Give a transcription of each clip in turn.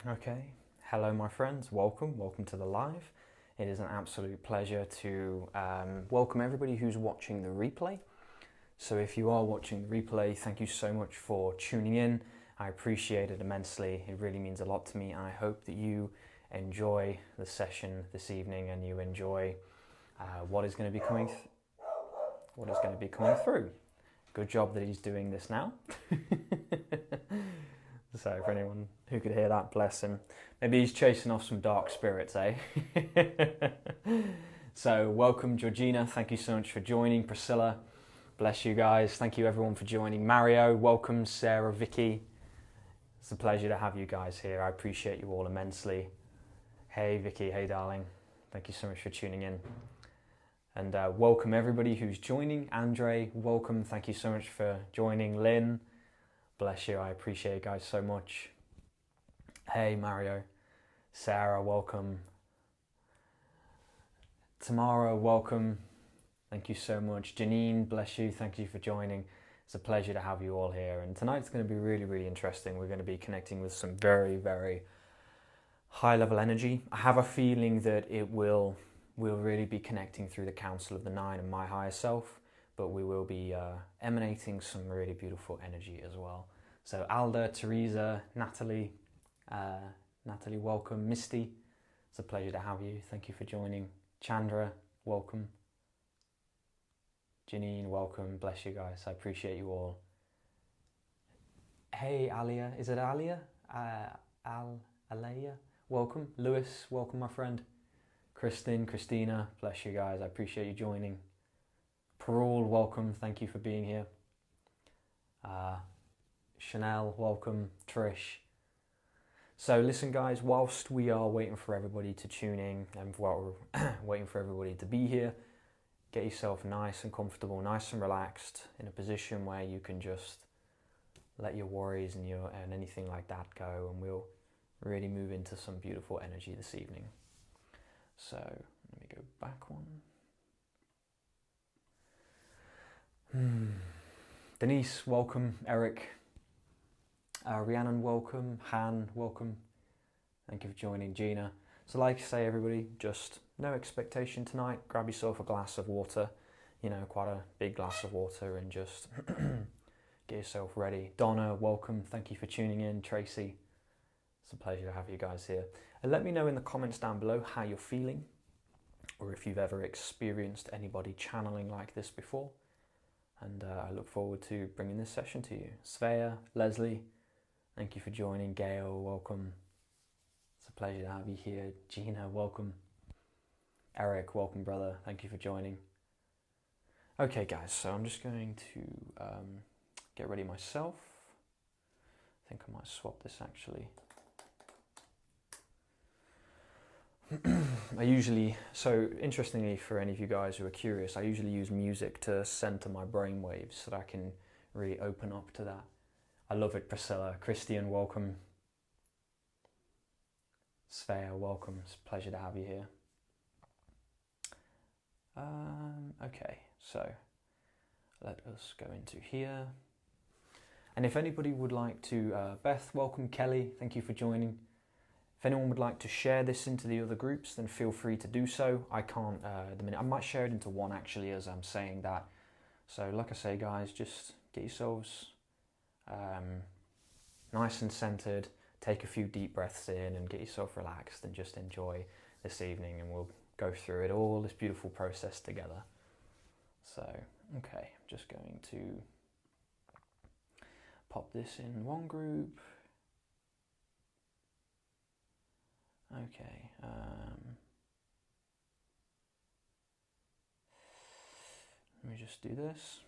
Okay, hello my friends, welcome to the live. It is an absolute pleasure to welcome everybody who's watching the replay. So if you are watching the replay, thank you so much for tuning in. I appreciate it immensely. It really means a lot to me. I hope that you enjoy the session this evening and you enjoy what is going to be coming through. Good job that he's doing this now. So for anyone who could hear that, bless him. Maybe he's chasing off some dark spirits, eh? So welcome Georgina, thank you so much for joining. Priscilla, bless you guys. Thank you everyone for joining. Mario, welcome. Sarah, Vicky, it's a pleasure to have you guys here. I appreciate you all immensely. Hey Vicky, hey darling, thank you so much for tuning in. And welcome everybody who's joining. Andre, welcome, thank you so much for joining. Lynn, bless you, I appreciate you guys so much. Hey Mario, Sarah, welcome. Tamara, welcome. Thank you so much. Janine, bless you, thank you for joining. It's a pleasure to have you all here. And tonight's going to be really, really interesting. We're going to be connecting with some very, very high level energy. I have a feeling that we'll really be connecting through the Council of the Nine and my higher self, but we will be emanating some really beautiful energy as well. So Alda, Teresa, Natalie, welcome. Misty, it's a pleasure to have you. Thank you for joining. Chandra, welcome. Janine, welcome. Bless you guys. I appreciate you all. Hey Alia, is it Alia? Alaya, welcome. Lewis, welcome my friend. Kristen, Christina, bless you guys. I appreciate you joining. Parole, welcome. Thank you for being here. Chanel, welcome. Trish. So listen guys, whilst we are waiting for everybody to tune in and while we're waiting for everybody to be here, get yourself nice and comfortable, nice and relaxed in a position where you can just let your worries and anything like that go, and we'll really move into some beautiful energy this evening. So let me go back one. Denise, welcome. Eric, Rhiannon, welcome. Han, welcome. Thank you for joining. Gina. So like I say everybody, just no expectation tonight. Grab yourself a glass of water, quite a big glass of water, and just get yourself ready. Donna, welcome. Thank you for tuning in. Tracy, it's a pleasure to have you guys here. And let me know in the comments down below how you're feeling, or if you've ever experienced anybody channeling like this before. And I look forward to bringing this session to you. Svea, Leslie, thank you for joining. Gail, welcome. It's a pleasure to have you here. Gina, welcome. Eric, welcome brother. Thank you for joining. Okay guys, so I'm just going to get ready myself. I think I might swap this actually. So interestingly for any of you guys who are curious, I usually use music to center my brain waves so that I can really open up to that. I love it, Priscilla. Christian, welcome. Svea, welcome. It's a pleasure to have you here. Okay, so let us go into here. And if anybody would like to, Beth, welcome. Kelly, thank you for joining. If anyone would like to share this into the other groups, then feel free to do so. I can't at the minute. I might share it into one actually as I'm saying that. So like I say guys, just get yourselves nice and centered, take a few deep breaths in and get yourself relaxed and just enjoy this evening, and we'll go through it all, this beautiful process together. So, okay, I'm just going to pop this in one group. Okay, let me just do this.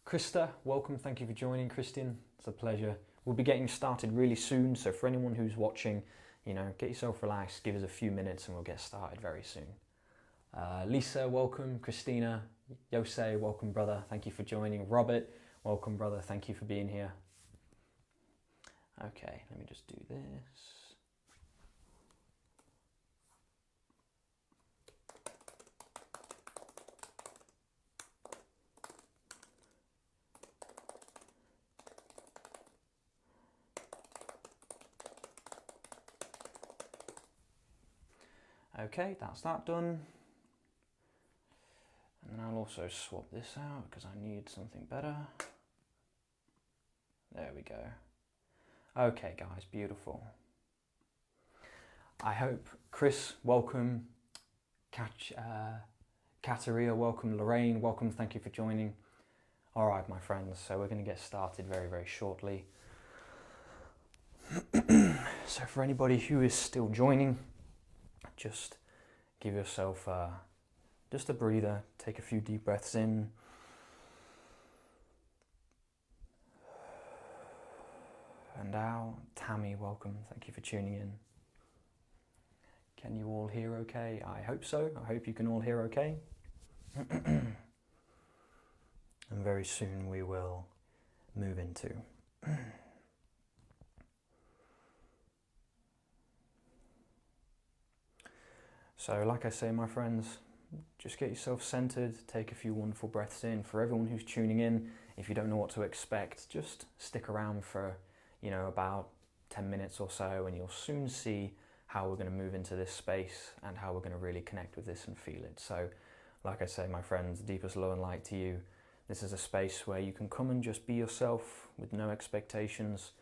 Krista, welcome, thank you for joining. Christian, it's a pleasure. We'll be getting started really soon, so for anyone who's watching, get yourself relaxed, give us a few minutes and we'll get started very soon. Lisa, welcome. Christina, Yosei, welcome brother, thank you for joining. Robert, welcome brother, thank you for being here. Okay, let me just do this. Okay, that's that done. And then I'll also swap this out because I need something better. There we go. Okay guys, beautiful. I hope, Chris, welcome. Kateria, welcome. Lorraine, welcome. Thank you for joining. All right, my friends, so we're going to get started very, very shortly. So for anybody who is still joining, just give yourself just a breather, take a few deep breaths in. And out. Tammy, welcome. Thank you for tuning in. Can you all hear okay? I hope so. I hope you can all hear okay. And very soon we will move into. So like I say, my friends, just get yourself centered, take a few wonderful breaths in. For everyone who's tuning in, if you don't know what to expect, just stick around for, about 10 minutes or so, and you'll soon see how we're going to move into this space and how we're going to really connect with this and feel it. So like I say, my friends, deepest love and light to you. This is a space where you can come and just be yourself with no expectations.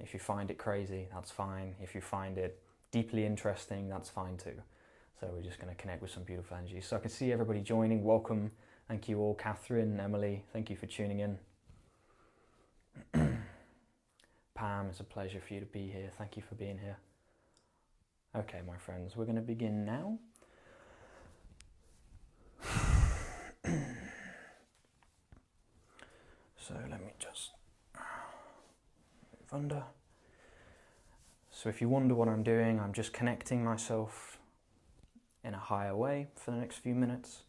If you find it crazy, that's fine. If you find it deeply interesting, that's fine too. So we're just going to connect with some beautiful energy. So I can see everybody joining. Welcome. Thank you all. Catherine, Emily, thank you for tuning in. Pam, it's a pleasure for you to be here. Thank you for being here. Okay, my friends, we're going to begin now. So let me just move under. So if you wonder what I'm doing, I'm just connecting myself in a higher way for the next few minutes.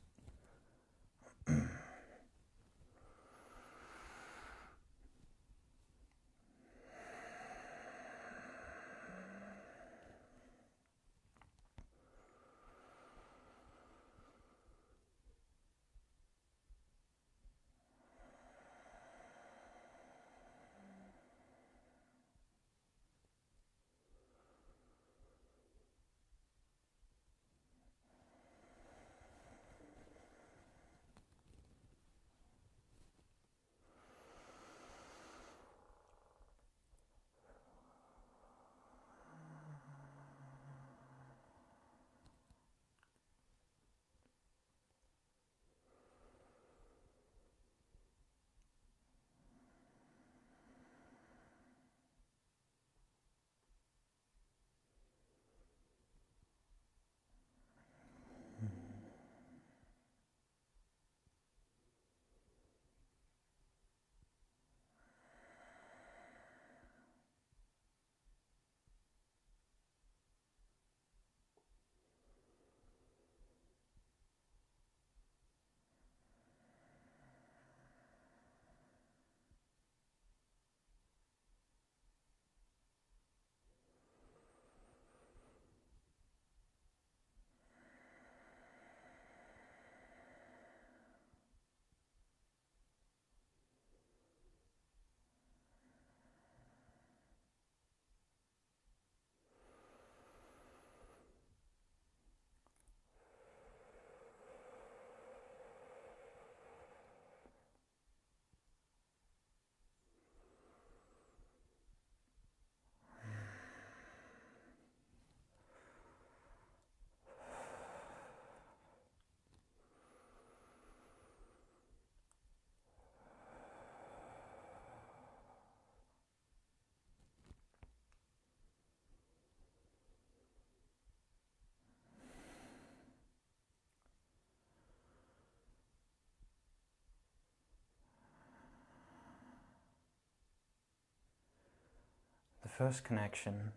The first connection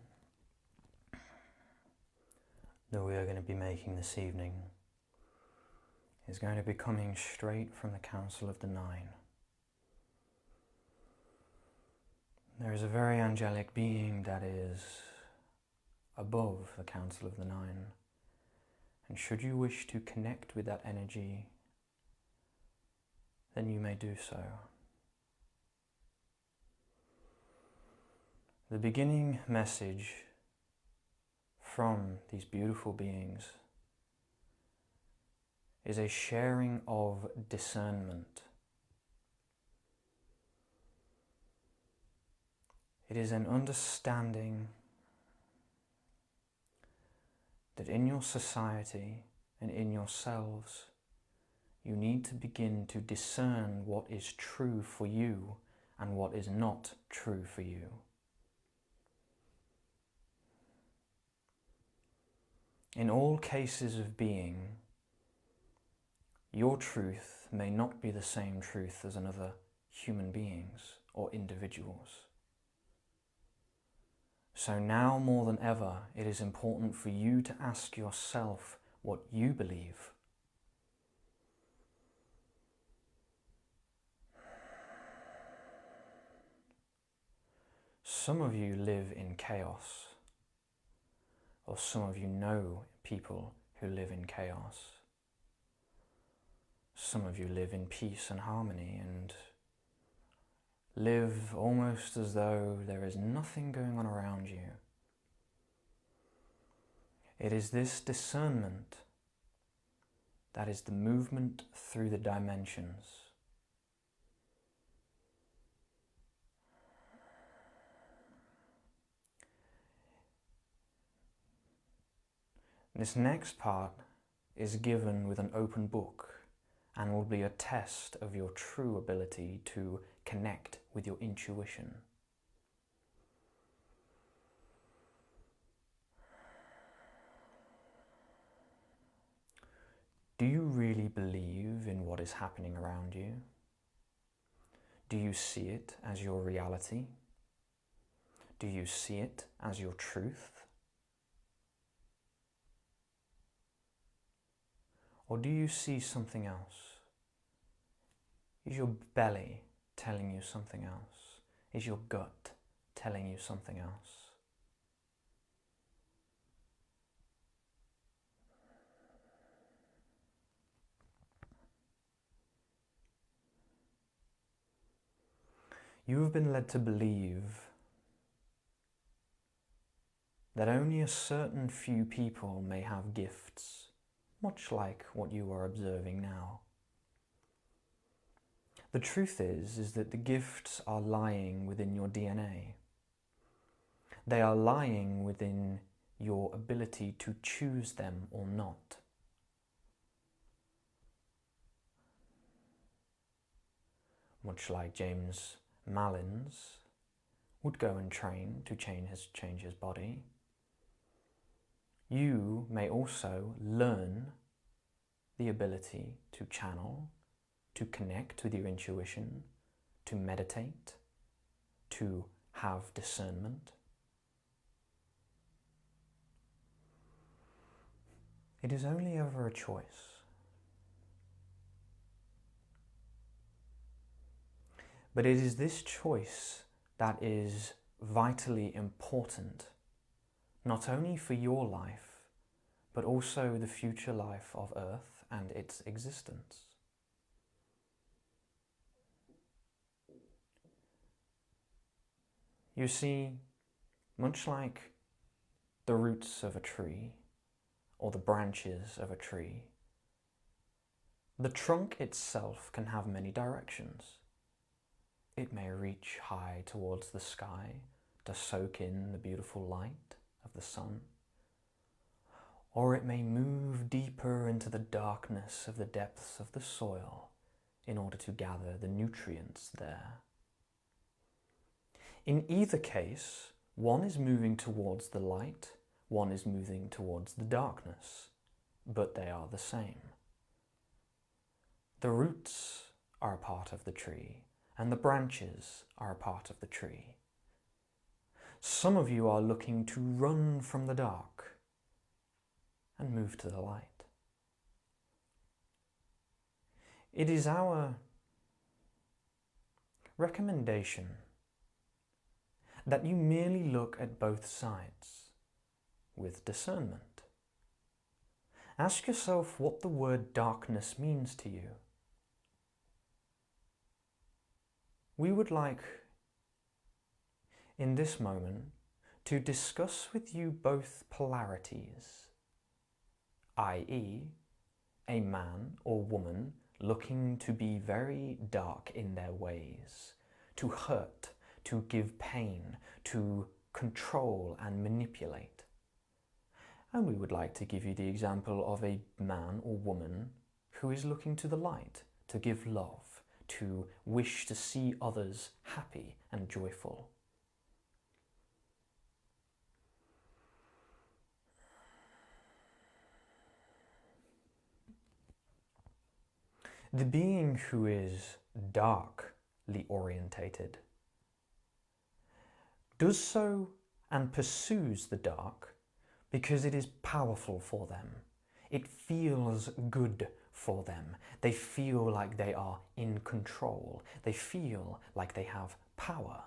that we are going to be making this evening is going to be coming straight from the Council of the Nine. There is a very angelic being that is above the Council of the Nine, and should you wish to connect with that energy, then you may do so. The beginning message from these beautiful beings is a sharing of discernment. It is an understanding that in your society and in yourselves, you need to begin to discern what is true for you and what is not true for you. In all cases of being, your truth may not be the same truth as another human being's or individuals. So now more than ever, it is important for you to ask yourself what you believe. Some of you live in chaos, or some of you know people who live in chaos. Some of you live in peace and harmony and live almost as though there is nothing going on around you. It is this discernment that is the movement through the dimensions. This next part is given with an open book and will be a test of your true ability to connect with your intuition. Do you really believe in what is happening around you? Do you see it as your reality? Do you see it as your truth? Or do you see something else? Is your belly telling you something else? Is your gut telling you something else? You have been led to believe that only a certain few people may have gifts, much like what you are observing now. The truth is that the gifts are lying within your DNA. They are lying within your ability to choose them or not. Much like James Malins would go and train to change his body, you may also learn the ability to channel, to connect with your intuition, to meditate, to have discernment. It is only ever a choice. But it is this choice that is vitally important, not only for your life, but also the future life of Earth and its existence. You see, much like the roots of a tree or the branches of a tree, the trunk itself can have many directions. It may reach high towards the sky to soak in the beautiful light of the sun, or it may move deeper into the darkness of the depths of the soil in order to gather the nutrients there. In either case, one is moving towards the light, one is moving towards the darkness, but they are the same. The roots are a part of the tree, and the branches are a part of the tree. Some of you are looking to run from the dark and move to the light. It is our recommendation that you merely look at both sides with discernment. Ask yourself what the word darkness means to you. We would like, in this moment, to discuss with you both polarities, i.e., a man or woman looking to be very dark in their ways, to hurt, to give pain, to control and manipulate. And we would like to give you the example of a man or woman who is looking to the light, to give love, to wish to see others happy and joyful. The being who is darkly orientated does so and pursues the dark because it is powerful for them. It feels good for them. They feel like they are in control. They feel like they have power,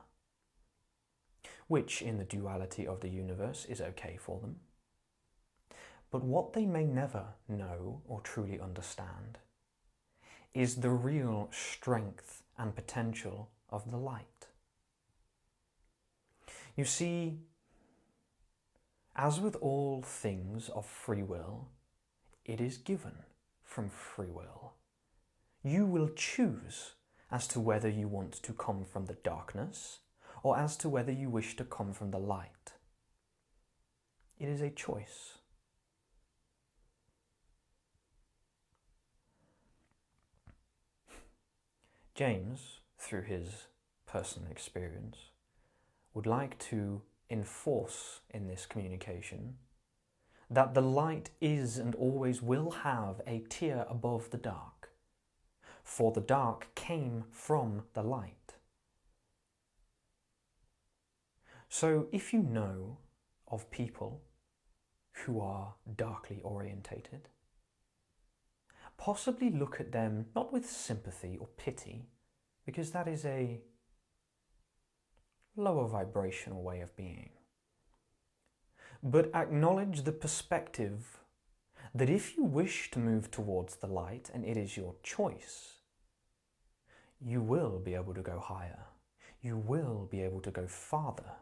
which in the duality of the universe is okay for them. But what they may never know or truly understand is the real strength and potential of the light. You see, as with all things of free will, it is given from free will. You will choose as to whether you want to come from the darkness or as to whether you wish to come from the light. It is a choice. James, through his personal experience, would like to enforce in this communication that the light is and always will have a tier above the dark, for the dark came from the light. So if you know of people who are darkly orientated, possibly look at them not with sympathy or pity, because that is a lower vibrational way of being, but acknowledge the perspective that if you wish to move towards the light, and it is your choice, you will be able to go higher. You will be able to go farther,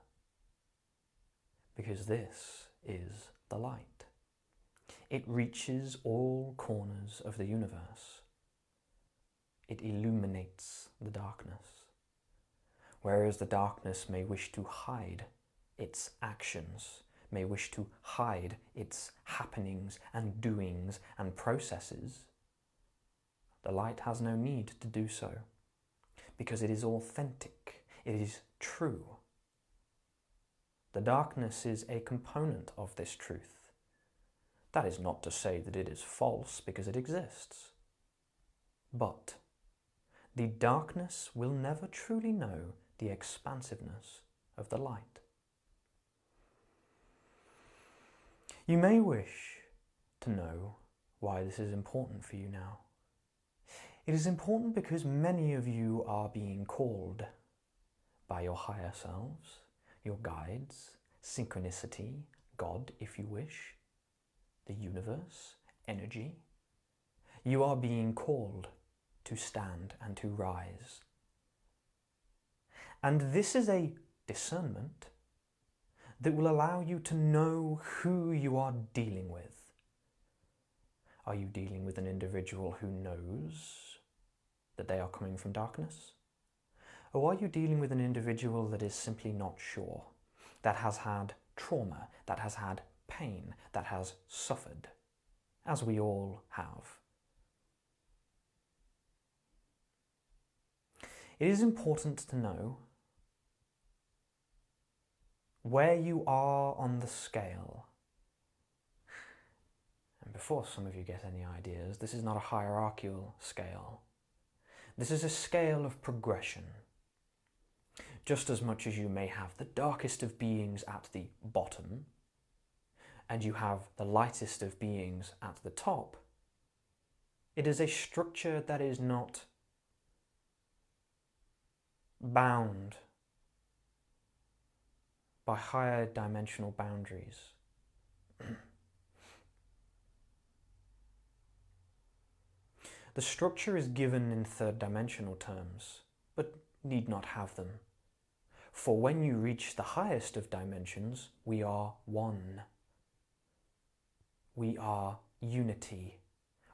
because this is the light. It reaches all corners of the universe. It illuminates the darkness. Whereas the darkness may wish to hide its actions, may wish to hide its happenings and doings and processes, the light has no need to do so, because it is authentic, it is true. The darkness is a component of this truth. That is not to say that it is false, because it exists. But the darkness will never truly know the expansiveness of the light. You may wish to know why this is important for you now. It is important because many of you are being called by your higher selves, your guides, synchronicity, God if you wish, the universe, energy. You are being called to stand and to rise. And this is a discernment that will allow you to know who you are dealing with. Are you dealing with an individual who knows that they are coming from darkness? Or are you dealing with an individual that is simply not sure, that has had trauma, that has had pain, that has suffered, as we all have? It is important to know where you are on the scale. And before some of you get any ideas, this is not a hierarchical scale. This is a scale of progression. Just as much as you may have the darkest of beings at the bottom, and you have the lightest of beings at the top, it is a structure that is not bound by higher dimensional boundaries. The structure is given in third dimensional terms, but need not have them. For when you reach the highest of dimensions, we are one. We are unity.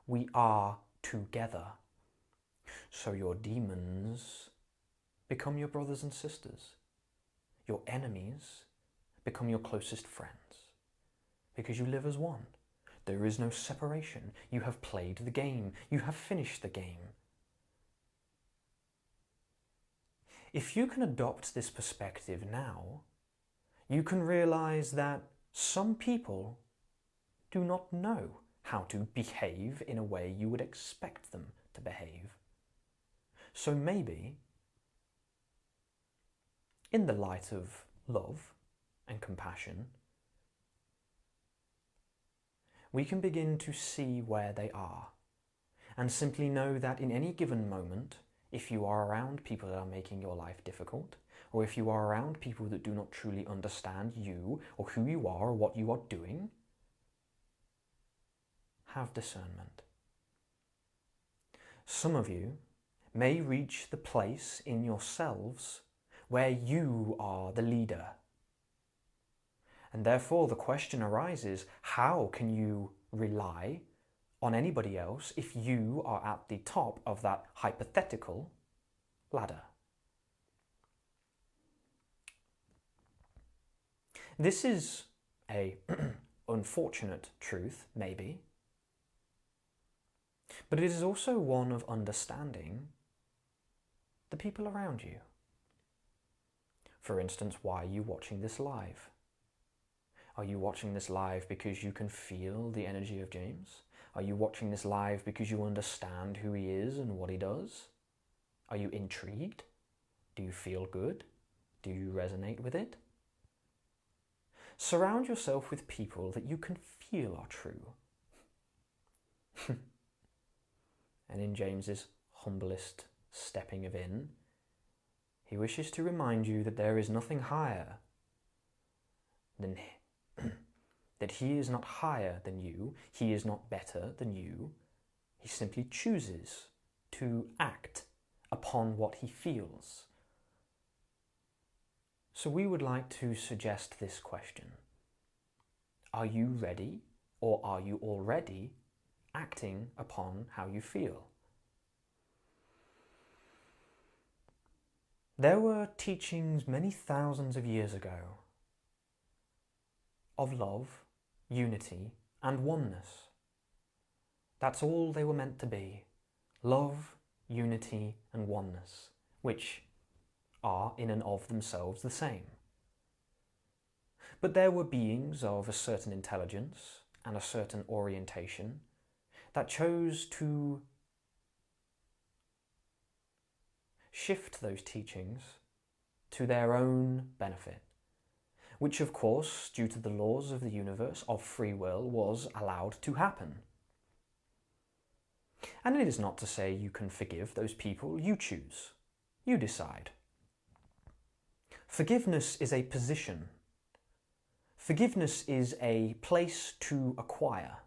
We are together. So your demons become your brothers and sisters. Your enemies become your closest friends. Because you live as one. There is no separation. You have played the game. You have finished the game. If you can adopt this perspective now, you can realize that some people do not know how to behave in a way you would expect them to behave. So maybe, in the light of love and compassion, we can begin to see where they are and simply know that in any given moment, if you are around people that are making your life difficult, or if you are around people that do not truly understand you or who you are or what you are doing, have discernment. Some of you may reach the place in yourselves where you are the leader. And therefore the question arises, how can you rely on anybody else if you are at the top of that hypothetical ladder? This is a unfortunate truth, maybe, but it is also one of understanding the people around you. For instance, why are you watching this live? Are you watching this live because you can feel the energy of James? Are you watching this live because you understand who he is and what he does? Are you intrigued? Do you feel good? Do you resonate with it? Surround yourself with people that you can feel are true. And in James's humblest stepping of in, he wishes to remind you that there is nothing higher than that he is not higher than you, he is not better than you, he simply chooses to act upon what he feels. So we would like to suggest this question. Are you ready, or are you already acting upon how you feel? There were teachings many thousands of years ago of love, unity, and oneness. That's all they were meant to be. Love, unity, and oneness, which are in and of themselves the same. But there were beings of a certain intelligence and a certain orientation that chose to shift those teachings to their own benefit, which of course, due to the laws of the universe of free will, was allowed to happen. And it is not to say you can forgive those people. You choose. You decide. Forgiveness is a position. Forgiveness is a place to acquire.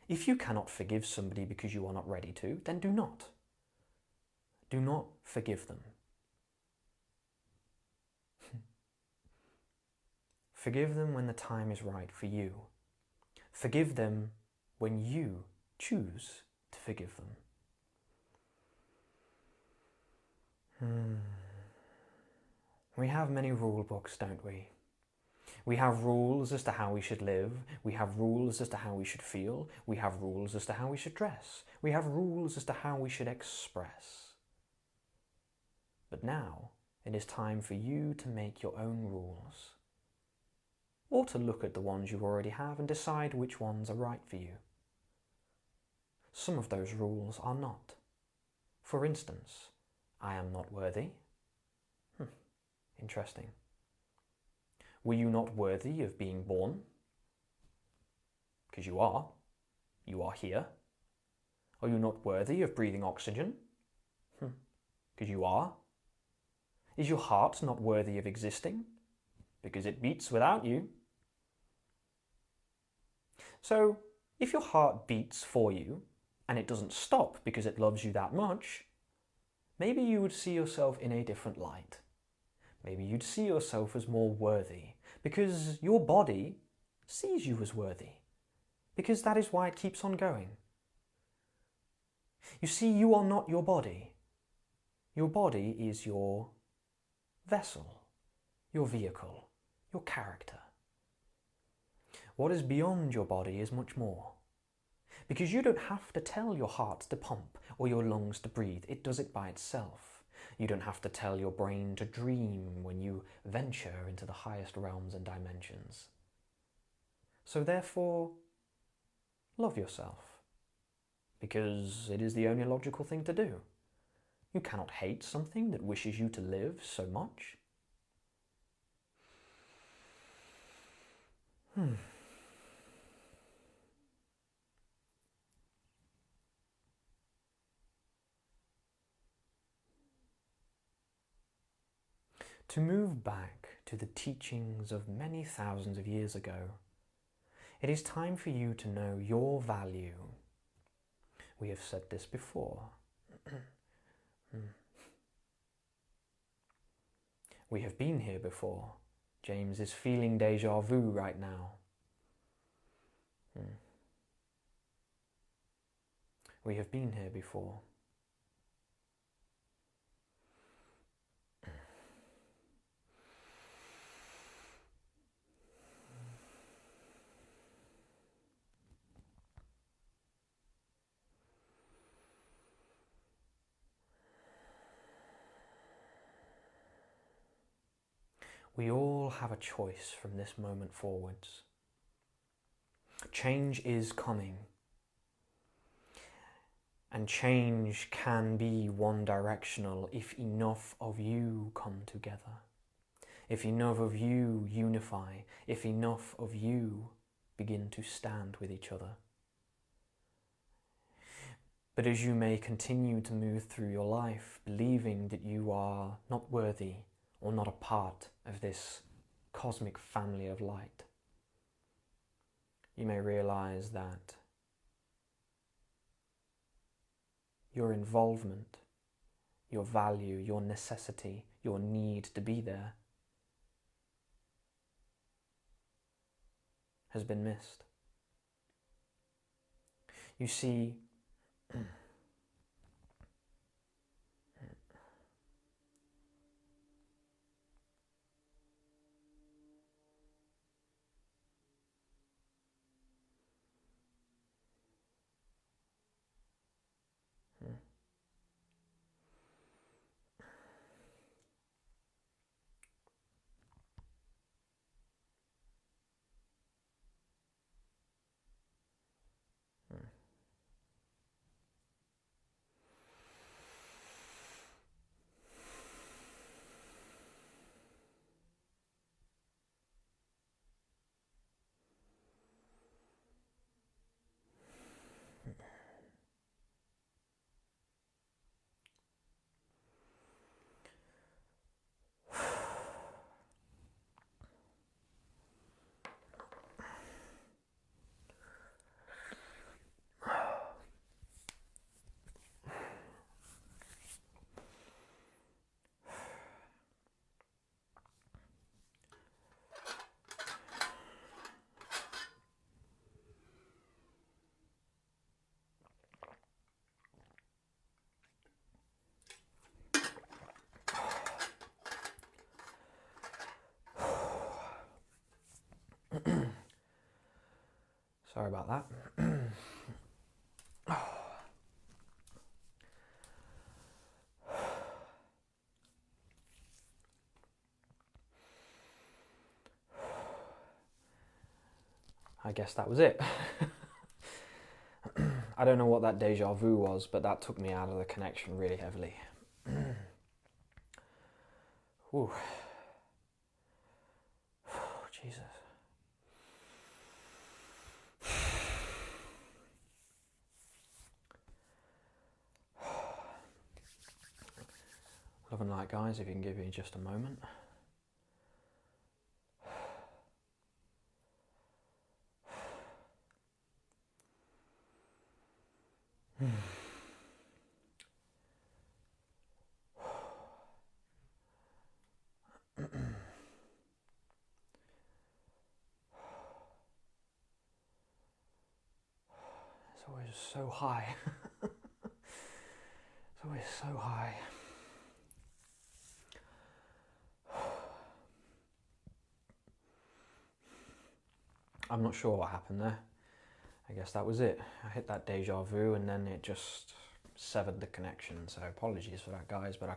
If you cannot forgive somebody because you are not ready to, then do not. Do not forgive them. Forgive them when the time is right for you. Forgive them when you choose to forgive them. We have many rule books, don't we? We have rules as to how we should live. We have rules as to how we should feel. We have rules as to how we should dress. We have rules as to how we should express. But now it is time for you to make your own rules, or to look at the ones you already have and decide which ones are right for you. Some of those rules are not. For instance, I am not worthy. Interesting. Were you not worthy of being born? Because you are. You are here. Are you not worthy of breathing oxygen? Because you are. Is your heart not worthy of existing? Because it beats without you. So, if your heart beats for you, and it doesn't stop because it loves you that much, maybe you would see yourself in a different light. Maybe you'd see yourself as more worthy, because your body sees you as worthy, because that is why it keeps on going. You see, you are not your body. Your body is your vessel, your vehicle, your character. What is beyond your body is much more. Because you don't have to tell your heart to pump or your lungs to breathe. It does it by itself. You don't have to tell your brain to dream when you venture into the highest realms and dimensions. So therefore, love yourself. Because it is the only logical thing to do. You cannot hate something that wishes you to live so much. To move back to the teachings of many thousands of years ago, it is time for you to know your value. We have said this before. We have been here before. James is feeling déjà vu right now. We have been here before. We all have a choice from this moment forwards. Change is coming. And change can be one-directional if enough of you come together. If enough of you unify. If enough of you begin to stand with each other. But as you may continue to move through your life, believing that you are not worthy or not a part of this cosmic family of light, you may realize that your involvement, your value, your necessity, your need to be there has been missed. You see, sorry about that. I guess that was it. I don't know what that déjà vu was, but that took me out of the connection really heavily. Ooh. Jesus. Love and light, guys, if you can give me just a moment. just so high. It's always so high. I'm not sure what happened there. I guess that was it. I hit that deja vu and then it just severed the connection. So apologies for that, guys, but I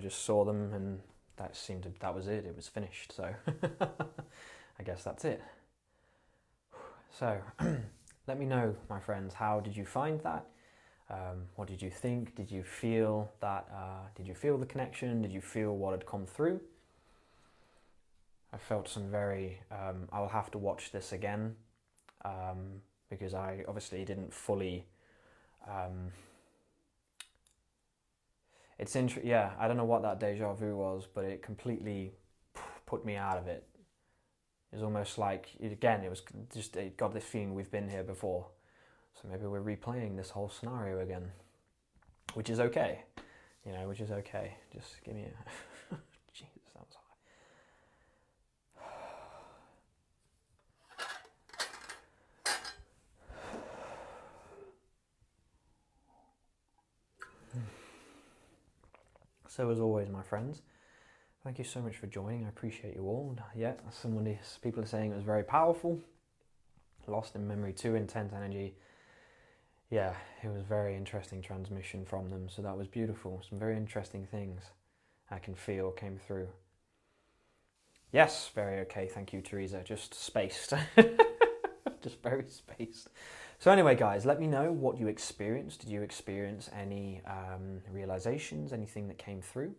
just saw them and that was it. It was finished. So I guess that's it. So let me know, my friends, how did you find that? What did you think? Did you feel that? Did you feel the connection? Did you feel what had come through? I felt some very. I'll have to watch this again because I obviously didn't fully. It's yeah, I don't know what that deja vu was, but it completely put me out of it. It was almost like again, it got this feeling we've been here before. So maybe we're replaying this whole scenario again, which is okay, which is okay. Just give me a... Jesus, that was high. So as always, my friends, thank you so much for joining. I appreciate you all. Yeah, people are saying it was very powerful. Lost in memory too, intense energy. Yeah, it was very interesting transmission from them, so that was beautiful. Some very interesting things I can feel came through. Yes, very okay, thank you, Teresa. Just spaced. Just very spaced. So anyway, guys, let me know what you experienced. Did you experience any realizations, anything that came through?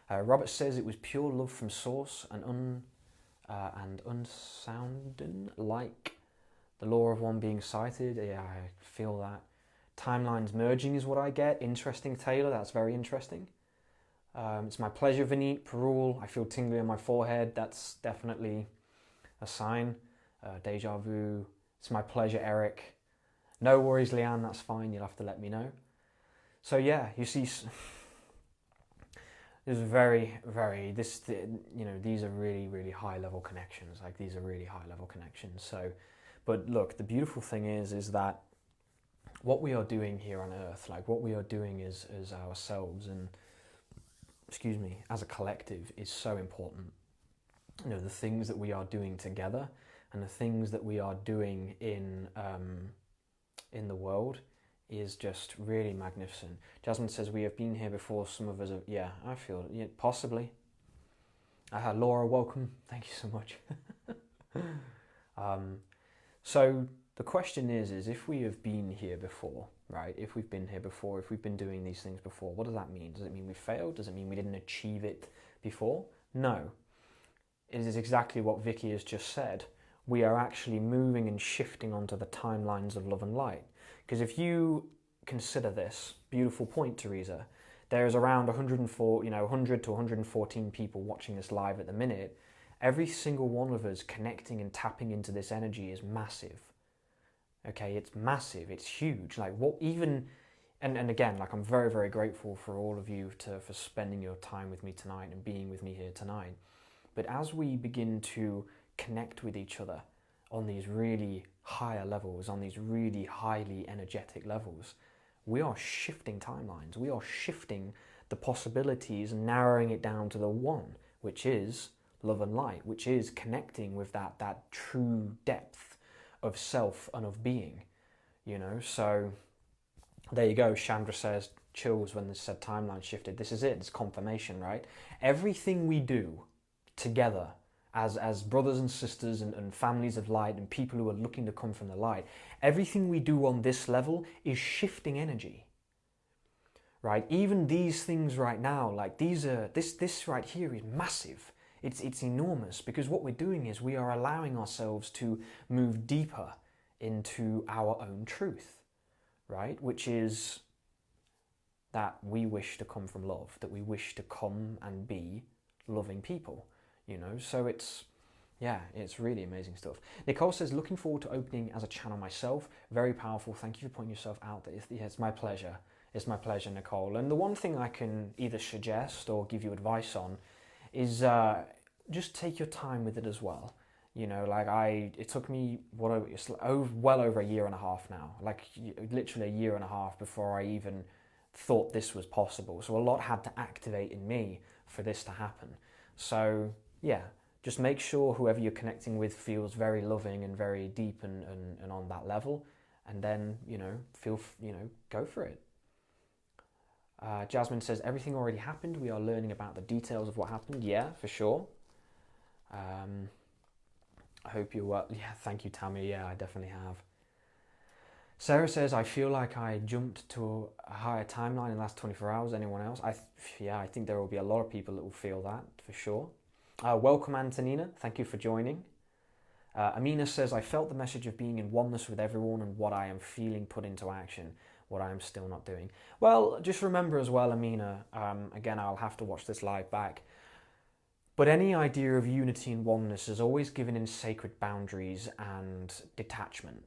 Robert says it was pure love from source and unsounding, like the law of one being sighted. Yeah, I feel that. Timelines merging is what I get. Interesting, Taylor. That's very interesting. It's my pleasure, Vineet. Perul. I feel tingly on my forehead. That's definitely a sign. Deja vu. It's my pleasure, Eric. No worries, Leanne. That's fine. You'll have to let me know. So yeah, you see, there's these are really, really high level connections. Like these are really high level connections. So, but look, the beautiful thing is that what we are doing here on Earth, like what we are doing as ourselves and, as a collective is so important. The things that we are doing together and the things that we are doing in the world is just really magnificent. Jasmine says, we have been here before, some of us have, yeah, I feel, yeah, possibly. Laura, welcome. Thank you so much. So the question is if we have been here before, right? If we've been here before, if we've been doing these things before, what does that mean? Does it mean we failed? Does it mean we didn't achieve it before? No. It is exactly what Vicky has just said. We are actually moving and shifting onto the timelines of love and light. Because if you consider this, beautiful point, Teresa, there is around 100 to 114 people watching this live at the minute. Every single one of us connecting and tapping into this energy is massive. Okay, it's massive, it's huge. Like what even, and again, like I'm very, very grateful for all of you for spending your time with me tonight and being with me here tonight. But as we begin to connect with each other on these really higher levels, on these really highly energetic levels, we are shifting timelines. We are shifting the possibilities and narrowing it down to the one, which is love and light, which is connecting with that true depth of self and of being, So there you go. Chandra says, chills when this said timeline shifted. This is it. It's confirmation, right? Everything we do together as brothers and sisters and families of light and people who are looking to come from the light, everything we do on this level is shifting energy, right? Even these things right now, like this right here is massive. It's enormous, because what we're doing is we are allowing ourselves to move deeper into our own truth, right? Which is that we wish to come from love, that we wish to come and be loving people, So it's really amazing stuff. Nicole says, looking forward to opening as a channel myself. Very powerful. Thank you for putting yourself out there. It's my pleasure. It's my pleasure, Nicole. And the one thing I can either suggest or give you advice on is just take your time with it as well. You know, like it took me well over a year and a half now, like literally a year and a half before I even thought this was possible. So a lot had to activate in me for this to happen. So yeah, just make sure whoever you're connecting with feels very loving and very deep and on that level, and then, you know, go for it. Jasmine says, everything already happened. We are learning about the details of what happened. Yeah, for sure. I hope you're well. Yeah, thank you, Tammy. Yeah, I definitely have. Sarah says, I feel like I jumped to a higher timeline in the last 24 hours. Anyone else? I think there will be a lot of people that will feel that, for sure. Welcome, Antonina. Thank you for joining. Amina says, I felt the message of being in oneness with everyone and what I am feeling put into action, what I am still not doing. Well, just remember as well, Amina, again, I'll have to watch this live back, but any idea of unity and oneness is always given in sacred boundaries and detachment.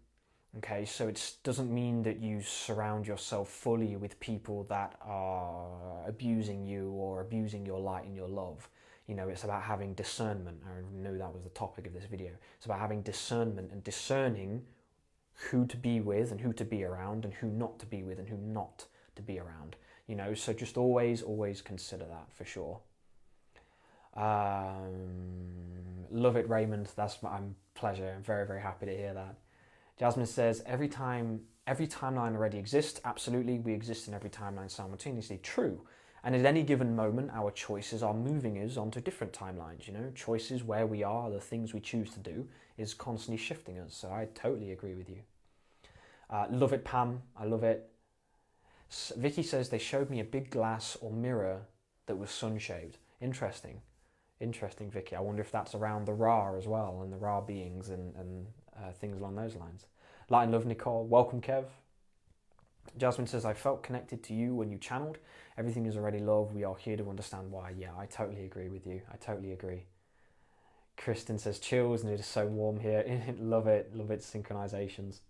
Okay, so it doesn't mean that you surround yourself fully with people that are abusing you or abusing your light and your love. You know, it's about having discernment. I knew that was the topic of this video. It's about having discernment and discerning who to be with and who to be around and who not to be with and who not to be around. You know, so just always consider that, for sure. Love it, Raymond. That's my pleasure. I'm very happy to hear that. Jasmine says, every timeline already exists. Absolutely, we exist in every timeline simultaneously. True. And at any given moment, our choices are moving us onto different timelines. You know, choices where we are, the things we choose to do, is constantly shifting us. So I totally agree with you. Love it, Pam. I love it. Vicky says, they showed me a big glass or mirror that was sun-shaped. Interesting, Vicky. I wonder if that's around the Ra as well, and the Ra beings and things along those lines. Light and love, Nicole. Welcome, Kev. Jasmine says, I felt connected to you when you channeled. Everything is already love. We are here to understand why. Yeah, I totally agree with you. I totally agree. Kristen says, chills, and it is so warm here. Love it, synchronizations.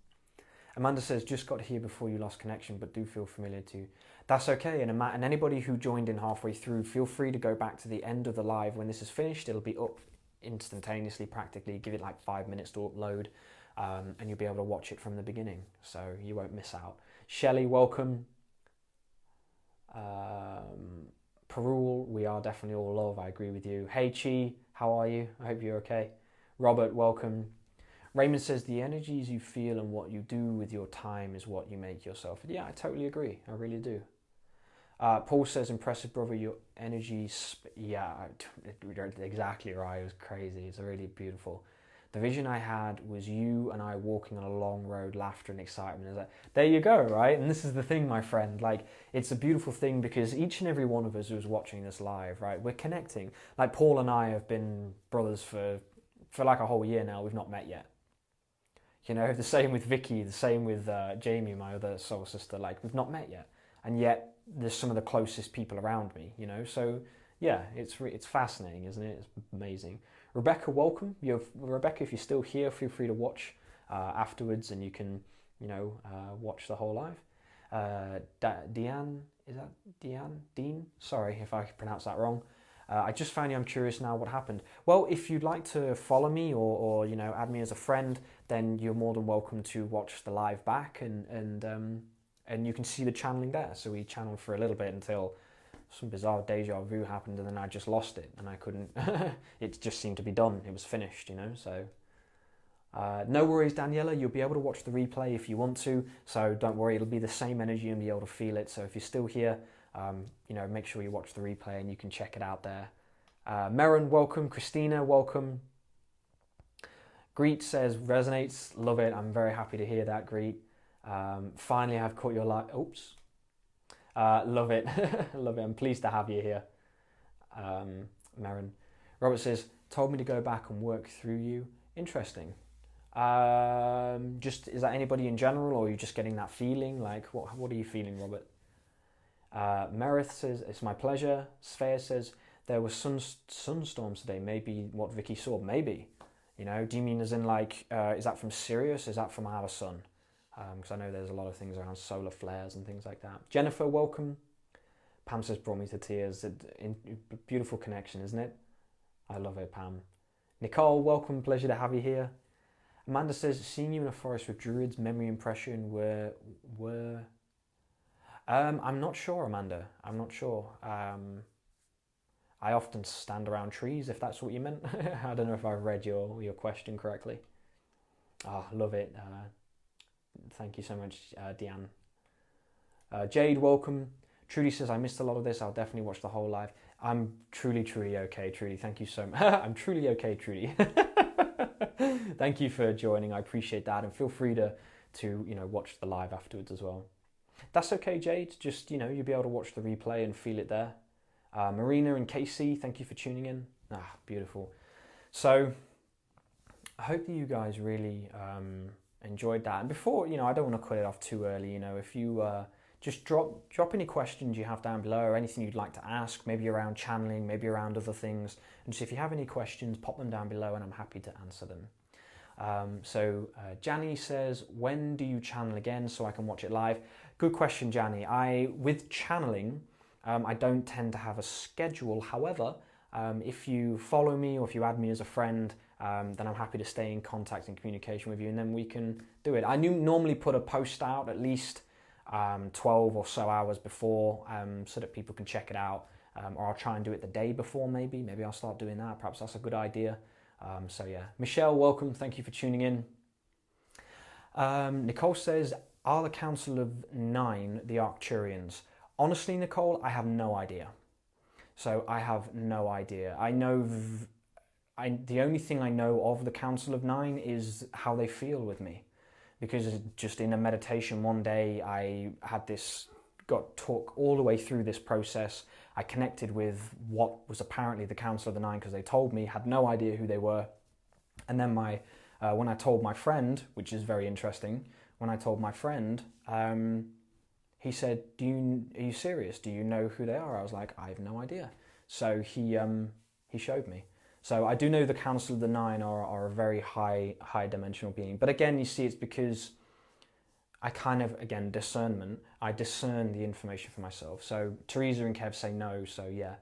Amanda says, just got here before you lost connection, but do feel familiar too. That's okay, and anybody who joined in halfway through, feel free to go back to the end of the live when this is finished. It'll be up instantaneously, practically. Give it like 5 minutes to upload, and you'll be able to watch it from the beginning, so you won't miss out. Shelley, welcome. Perul, we are definitely all love. I agree with you. Hey Chi, how are you? I hope you're okay. Robert, welcome. Raymond says, the energies you feel and what you do with your time is what you make yourself. Yeah, I totally agree. I really do. Paul says, impressive, brother, your energy. Yeah, exactly right. It was crazy. It's really beautiful. The vision I had was you and I walking on a long road, laughter and excitement. It's like, there you go, right? And this is the thing, my friend. Like, it's a beautiful thing because each and every one of us who's watching this live, right, we're connecting. Like, Paul and I have been brothers for like a whole year now. We've not met yet. You know, the same with Vicky, the same with Jamie, my other soul sister. Like, we've not met yet, and yet there's some of the closest people around me. You know, so yeah, it's fascinating, isn't it? It's amazing. Rebecca, welcome. Rebecca, if you're still here, feel free to watch afterwards, and you can, you know, watch the whole live. Dean, is that Dean? Sorry if I pronounce that wrong. I just found you. I'm curious now what happened. Well, if you'd like to follow me or you know, add me as a friend, then you're more than welcome to watch the live back, and you can see the channeling there. So we channeled for a little bit until some bizarre deja vu happened, and then I just lost it, and I couldn't. It just seemed to be done. It was finished, you know. So no worries, Daniela. You'll be able to watch the replay if you want to. So don't worry, it'll be the same energy and be able to feel it. So if you're still here, you know, make sure you watch the replay and you can check it out there. Merrin, welcome. Christina, welcome. Greet says, resonates. Love it. I'm very happy to hear that, Greet. Finally, I've caught your live. Oops. Love it. Love it. I'm pleased to have you here, Merrin. Robert says, told me to go back and work through you. Interesting. Just, is that anybody in general, or are you just getting that feeling? Like, what are you feeling, Robert? Merith says, it's my pleasure. Sphere says, there were sunstorms today. Maybe what Vicky saw. Maybe. You know, do you mean as in like, is that from Sirius? Is that from our sun? Because I know there's a lot of things around solar flares and things like that. Jennifer, welcome. Pam says, brought me to tears. Beautiful connection, isn't it? I love it, Pam. Nicole, welcome, pleasure to have you here. Amanda says, seeing you in a forest with druids, memory impression, were... I'm not sure, Amanda. I'm not sure. I often stand around trees, if that's what you meant. I don't know if I read your question correctly. Ah, love it. Thank you so much, Deanne. Jade, welcome. Trudy says, I missed a lot of this. I'll definitely watch the whole live. I'm truly okay, Trudy. Thank you so much. I'm truly okay, Trudy. Thank you for joining. I appreciate that. And feel free to watch the live afterwards as well. That's okay, Jade. Just, you'll be able to watch the replay and feel it there. Marina and Casey, thank you for tuning in. Ah, beautiful. So I hope that you guys really enjoyed that. And before, I don't want to cut it off too early. If you just drop any questions you have down below or anything you'd like to ask, maybe around channeling, maybe around other things. And just if you have any questions, pop them down below and I'm happy to answer them. Janny says, when do you channel again so I can watch it live? Good question, Janny. With channeling, I don't tend to have a schedule. However, if you follow me or if you add me as a friend, then I'm happy to stay in contact and communication with you, and then we can do it. I normally put a post out at least 12 or so hours before, so that people can check it out, or I'll try and do it the day before. Maybe I'll start doing that. Perhaps that's a good idea. So yeah, Michelle, welcome. Thank you for tuning in. Nicole says, are the Council of Nine the Arcturians? Honestly, Nicole, I have no idea. So I have no idea. I know the only thing I know of the Council of Nine is how they feel with me. Because just in a meditation one day, I had got talk all the way through this process. I connected with what was apparently the Council of the Nine because they told me, had no idea who they were. And then when I told my friend, which is very interesting, when I told my friend, he said, are you serious? Do you know who they are? I was like, I have no idea. So he showed me. So I do know the Council of the Nine are a very high dimensional being. But again, you see, it's because I kind of, again, discernment, I discern the information for myself. So Teresa and Kev say no, so yeah,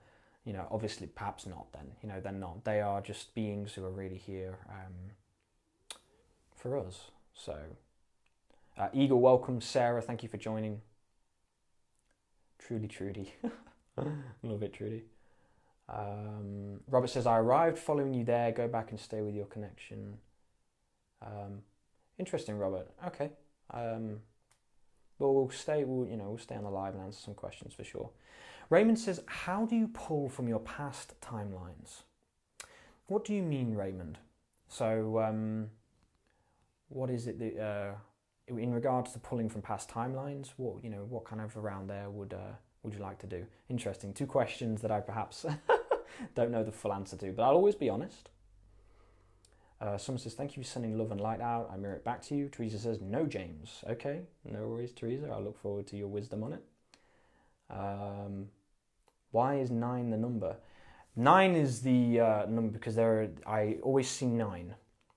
obviously perhaps not then, they're not. They are just beings who are really here for us. So Eagle, welcome. Sarah, thank you for joining. Trudy. Love it, Trudy. Robert says, I arrived following you there. Go back and stay with your connection. Interesting, Robert. Okay. Well, we'll stay on the live and answer some questions for sure. Raymond says, how do you pull from your past timelines? What do you mean, Raymond? So, what is it that, in regards to pulling from past timelines, what kind of around there would you like to do? Interesting. Two questions that I perhaps don't know the full answer to, but I'll always be honest. Someone says, thank you for sending love and light out. I mirror it back to you. Teresa says, no, James. Okay, no worries, Teresa. I look forward to your wisdom on it. Why is 9 the number? 9 is the number because I always see 9.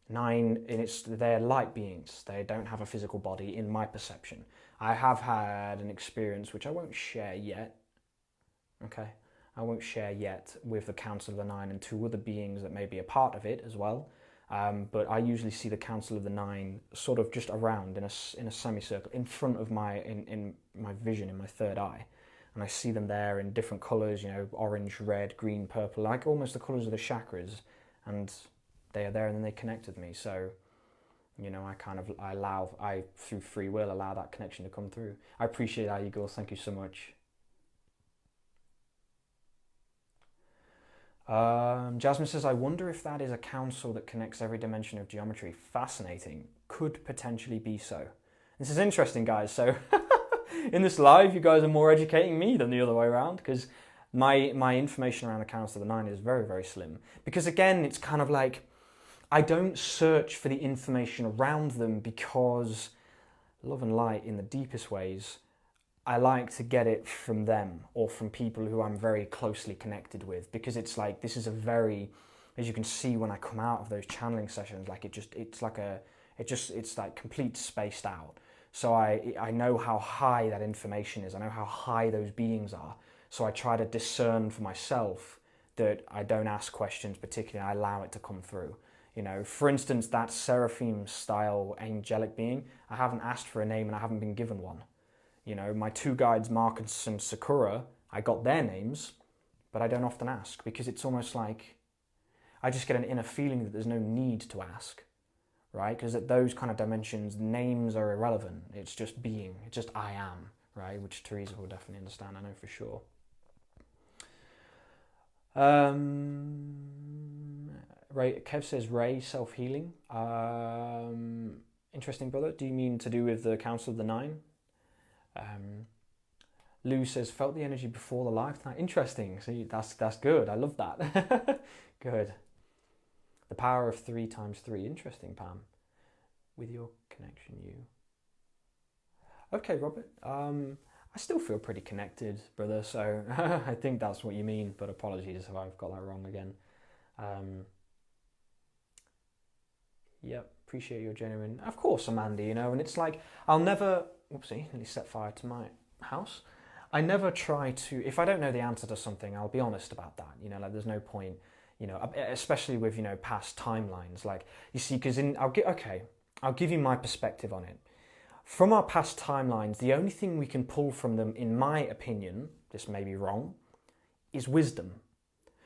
9, and they're light beings. They don't have a physical body in my perception. I have had an experience which I won't share yet. Okay, I won't share yet with the Council of the Nine and 2 other beings that may be a part of it as well. But I usually see the Council of the Nine sort of just around in a semicircle in front of in my vision, in my third eye. And I see them there in different colours, orange, red, green, purple, like almost the colours of the chakras. And they are there and then they connect with me. So, I through free will, allow that connection to come through. I appreciate that, Eagle. Thank you so much. Jasmine says, I wonder if that is a council that connects every dimension of geometry. Fascinating. Could potentially be so. This is interesting, guys. So in this live, you guys are more educating me than the other way around, because my information around the Council of the Nine is very, very slim. Because again, it's kind of like, I don't search for the information around them because love and light in the deepest ways, I like to get it from them or from people who I'm very closely connected with, because it's like, this is a very, as you can see when I come out of those channeling sessions, like it's like complete spaced out. So I know how high that information is. I know how high those beings are. So I try to discern for myself that I don't ask questions particularly, I allow it to come through. You know, for instance, that Seraphim style angelic being, I haven't asked for a name and I haven't been given one. You know, my two guides, Marcus and Sakura, I got their names, but I don't often ask because it's almost like I just get an inner feeling that there's no need to ask, right? Because at those kind of dimensions, names are irrelevant. It's just being, it's just I am, right? Which Teresa will definitely understand, I know for sure. Ray, Kev says Ray, self-healing. Interesting, brother. Do you mean to do with the Council of the Nine? Lou says, felt the energy before the lifetime. Interesting. See, that's good. I love that. Good. The power of 3 times 3. Interesting, Pam. With your connection, you. Okay, Robert. I still feel pretty connected, brother. So I think that's what you mean. But apologies if I've got that wrong again. Yep. Appreciate your genuine. Of course, Amanda. You know, and it's like I'll never. Oopsie, nearly set fire to my house. I never try to, if I don't know the answer to something, I'll be honest about that. You know, like there's no point, you know, especially with, you know, past timelines. Like, you see, because I'll give you my perspective on it. From our past timelines, the only thing we can pull from them, in my opinion, this may be wrong, is wisdom.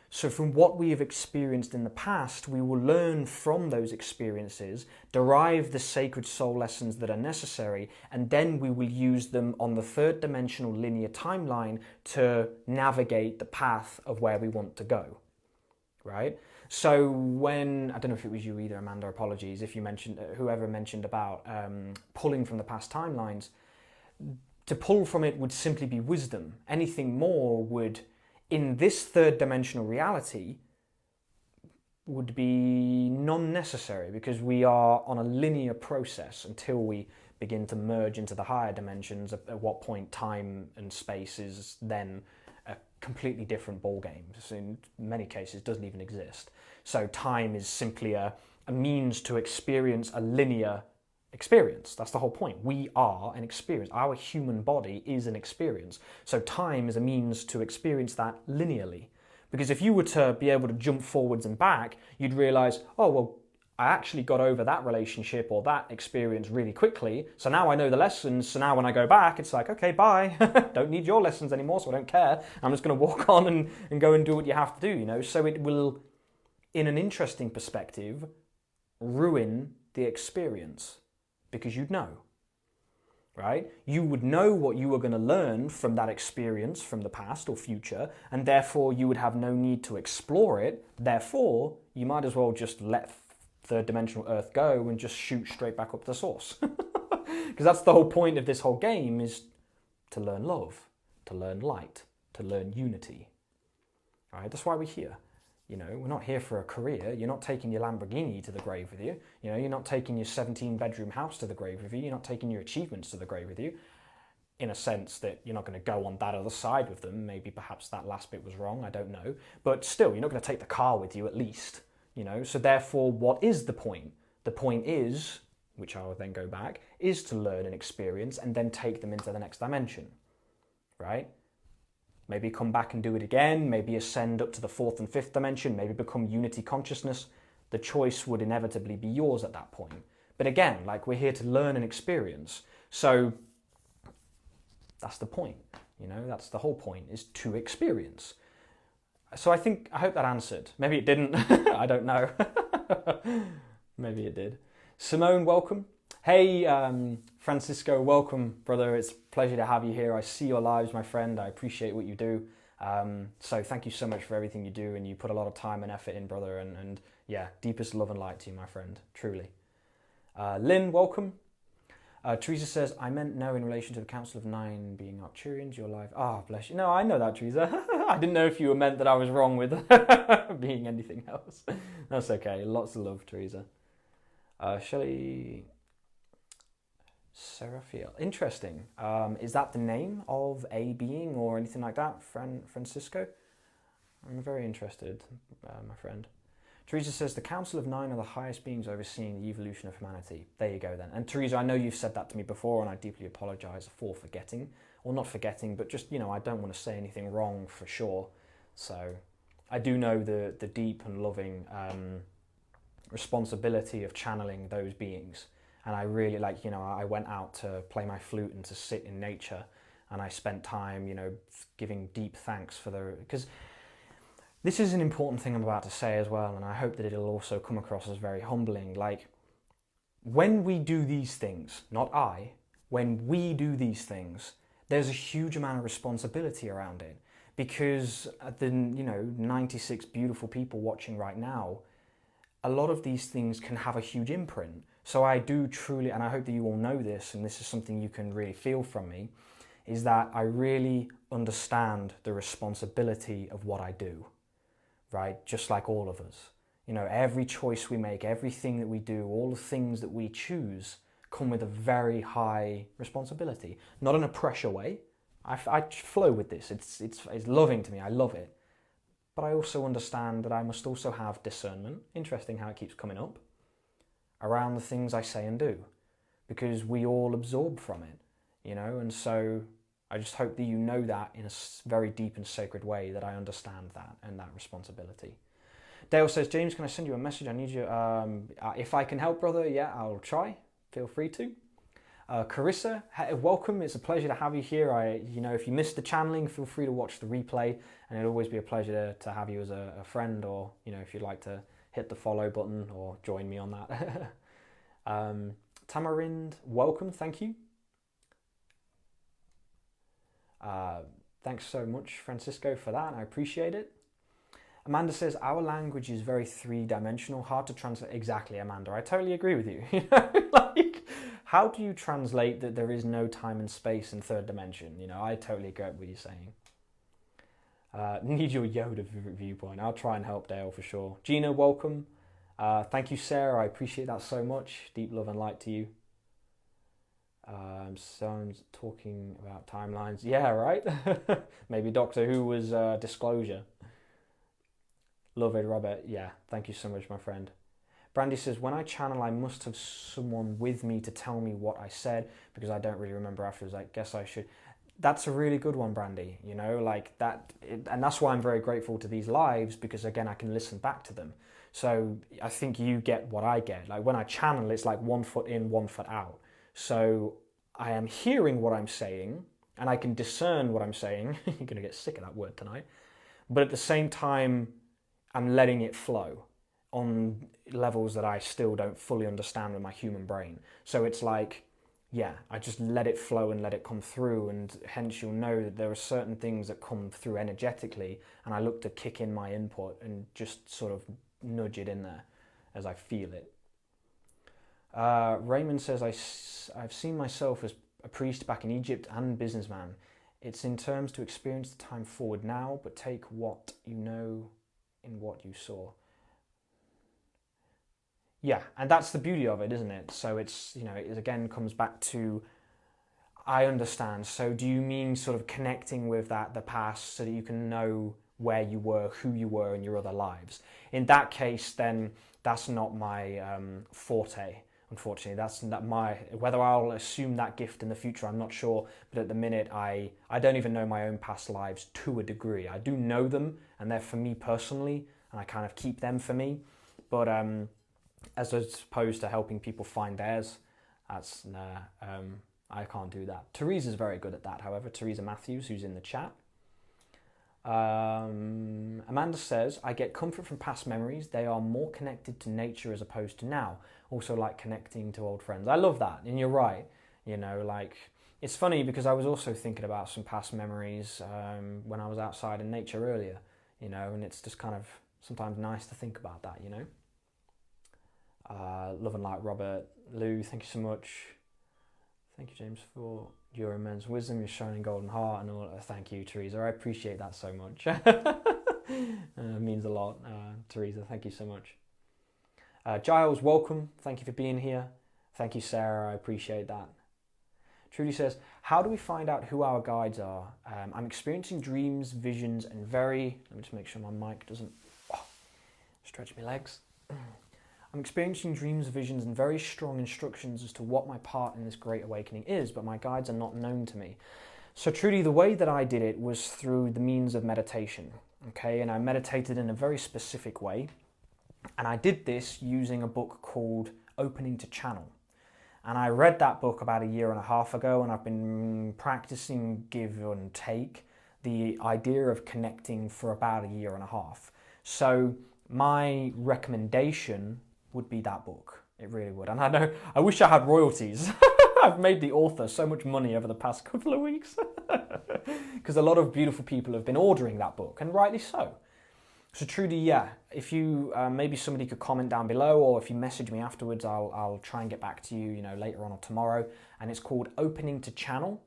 So from what we have experienced in the past, we will learn from those experiences, derive the sacred soul lessons that are necessary, and then we will use them on the third dimensional linear timeline to navigate the path of where we want to go, right? So when, I don't know if it was you either, Amanda, apologies, if you mentioned, whoever mentioned about pulling from the past timelines, to pull from it would simply be wisdom. Anything more would, in this third dimensional reality, would be non-necessary because we are on a linear process until we begin to merge into the higher dimensions, at what point time and space is then a completely different ballgame. So in many cases, it doesn't even exist. So time is simply a means to experience a linear experience. That's the whole point. We are an experience. Our human body is an experience. So time is a means to experience that linearly. Because if you were to be able to jump forwards and back, you'd realize, oh, well, I actually got over that relationship or that experience really quickly. So now I know the lessons. So now when I go back, it's like, okay, bye. Don't need your lessons anymore, so I don't care. I'm just going to walk on and go and do what you have to do, you know. So it will, in an interesting perspective, ruin the experience. Because you'd know, right? You would know what you were going to learn from that experience from the past or future, and therefore you would have no need to explore it. Therefore, you might as well just let third dimensional Earth go and just shoot straight back up to the source. Because that's the whole point of this whole game, is to learn love, to learn light, to learn unity. All right, that's why we're here. You know, we're not here for a career. You're not taking your Lamborghini to the grave with you. You know, you're not taking your 17-bedroom house to the grave with you. You're not taking your achievements to the grave with you. In a sense that you're not going to go on that other side with them. Maybe perhaps that last bit was wrong. I don't know. But still, you're not going to take the car with you at least. You know, so therefore, what is the point? The point is, which I will then go back, is to learn and experience and then take them into the next dimension, right? Maybe come back and do it again, maybe ascend up to the 4th and 5th dimension, maybe become unity consciousness. The choice would inevitably be yours at that point. But again, like, we're here to learn and experience. So that's the point, you know, that's the whole point, is to experience. So I hope that answered. Maybe it didn't, I don't know. Maybe it did. Simone, welcome. Hey, Francisco, welcome, brother. It's a pleasure to have you here. I see your lives, my friend. I appreciate what you do. So thank you so much for everything you do, and you put a lot of time and effort in, brother. And yeah, deepest love and light to you, my friend, truly. Lynn, welcome. Teresa says, I meant no in relation to the Council of Nine being Arcturians, your life. Ah, bless you. No, I know that, Teresa. I didn't know if you meant that I was wrong with being anything else. That's okay. Lots of love, Teresa. Shelley... Seraphim. Interesting. Is that the name of a being or anything like that, Francisco? I'm very interested, my friend. Teresa says, the Council of Nine are the highest beings overseeing the evolution of humanity. There you go then. And Teresa, I know you've said that to me before, and I deeply apologise for forgetting. Or not forgetting, but just, you know, I don't want to say anything wrong for sure. So I do know the deep and loving responsibility of channeling those beings. And I really, like, you know, I went out to play my flute and to sit in nature, and I spent time, you know, giving deep thanks for because this is an important thing I'm about to say as well, and I hope that it'll also come across as very humbling. Like, when we do these things, not I, when we do these things, there's a huge amount of responsibility around it, because the, you know, 96 beautiful people watching right now, a lot of these things can have a huge imprint. So I do truly, and I hope that you all know this, and this is something you can really feel from me, is that I really understand the responsibility of what I do, right? Just like all of us. You know, every choice we make, everything that we do, all the things that we choose come with a very high responsibility. Not in a pressure way. I flow with this. It's loving to me. I love it. But I also understand that I must also have discernment. Interesting how it keeps coming up. Around the things I say and do. Because we all absorb from it, you know, and so I just hope that you know that in a very deep and sacred way, that I understand that and that responsibility. Dale says, James, can I send you a message? I need you. If I can help, brother, yeah, I'll try. Feel free to. Carissa, welcome. It's a pleasure to have you here. You know, if you missed the channeling, feel free to watch the replay, and it'll always be a pleasure to have you as a friend, or, you know, if you'd like to hit the follow button or join me on that. Tamarind, welcome. Thank you. Thanks so much, Francisco, for that. I appreciate it. Amanda says, our language is very three-dimensional, hard to translate. Exactly, Amanda. I totally agree with you. You know, like, how do you translate that there is no time and space in third dimension? You know, I totally get what you're saying. Need your Yoda viewpoint. I'll try and help, Dale, for sure. Gina, welcome. Thank you, Sarah. I appreciate that so much. Deep love and light to you. Someone's talking about timelines. Yeah, right? Maybe Doctor Who was Disclosure. Love it, Robert. Yeah, thank you so much, my friend. Brandy says, when I channel, I must have someone with me to tell me what I said, because I don't really remember afterwards. I guess I should. That's a really good one, Brandy. You know, like that. And that's why I'm very grateful to these lives, because, again, I can listen back to them. So I think you get what I get. Like, when I channel, it's like 1 foot in, 1 foot out. So I am hearing what I'm saying, and I can discern what I'm saying. You're going to get sick of that word tonight. But at the same time, I'm letting it flow on levels that I still don't fully understand with my human brain. So it's like, yeah, I just let it flow and let it come through, and hence you'll know that there are certain things that come through energetically, and I look to kick in my input and just sort of nudge it in there as I feel it. Raymond says, I've seen myself as a priest back in Egypt and businessman. It's in terms to experience the time forward now, but take what you know in what you saw. Yeah, and that's the beauty of it, isn't it? So it's, you know, it again comes back to, I understand. So do you mean sort of connecting with that, the past, so that you can know where you were, who you were in your other lives? In that case, then that's not my forte. Unfortunately, that's not my, whether I'll assume that gift in the future, I'm not sure. But at the minute, I don't even know my own past lives to a degree. I do know them, and they're for me personally, and I kind of keep them for me. But as opposed to helping people find theirs, that's, I can't do that. Teresa's very good at that, however. Teresa Matthews, who's in the chat. Amanda says, I get comfort from past memories. They are more connected to nature as opposed to now. Also like connecting to old friends. I love that, and you're right. You know, like, it's funny because I was also thinking about some past memories when I was outside in nature earlier, you know, and it's just kind of sometimes nice to think about that, you know. Love and light, Robert. Lou, thank you so much. Thank you, James, for your immense wisdom, your shining golden heart, and all. Thank you, Teresa. I appreciate that so much. It means a lot, Teresa. Thank you so much. Giles, welcome. Thank you for being here. Thank you, Sarah. I appreciate that. Trudy says, how do we find out who our guides are? I'm experiencing dreams, visions, and let me just make sure my mic doesn't stretch my legs. I'm experiencing dreams, visions, and very strong instructions as to what my part in this great awakening is, but my guides are not known to me. So Trudy, the way that I did it was through the means of meditation. okay, and I meditated in a very specific way. And I did this using a book called Opening to Channel. And I read that book about 1.5 years ago, and I've been practicing give and take, the idea of connecting for about 1.5 years. So my recommendation would be that book. It really would. And I know, I wish I had royalties. I've made the author so much money over the past couple of weeks because a lot of beautiful people have been ordering that book, and rightly so. So Trudy, yeah, if you, maybe somebody could comment down below, or if you message me afterwards, I'll try and get back to you, later on or tomorrow. And it's called Opening to Channel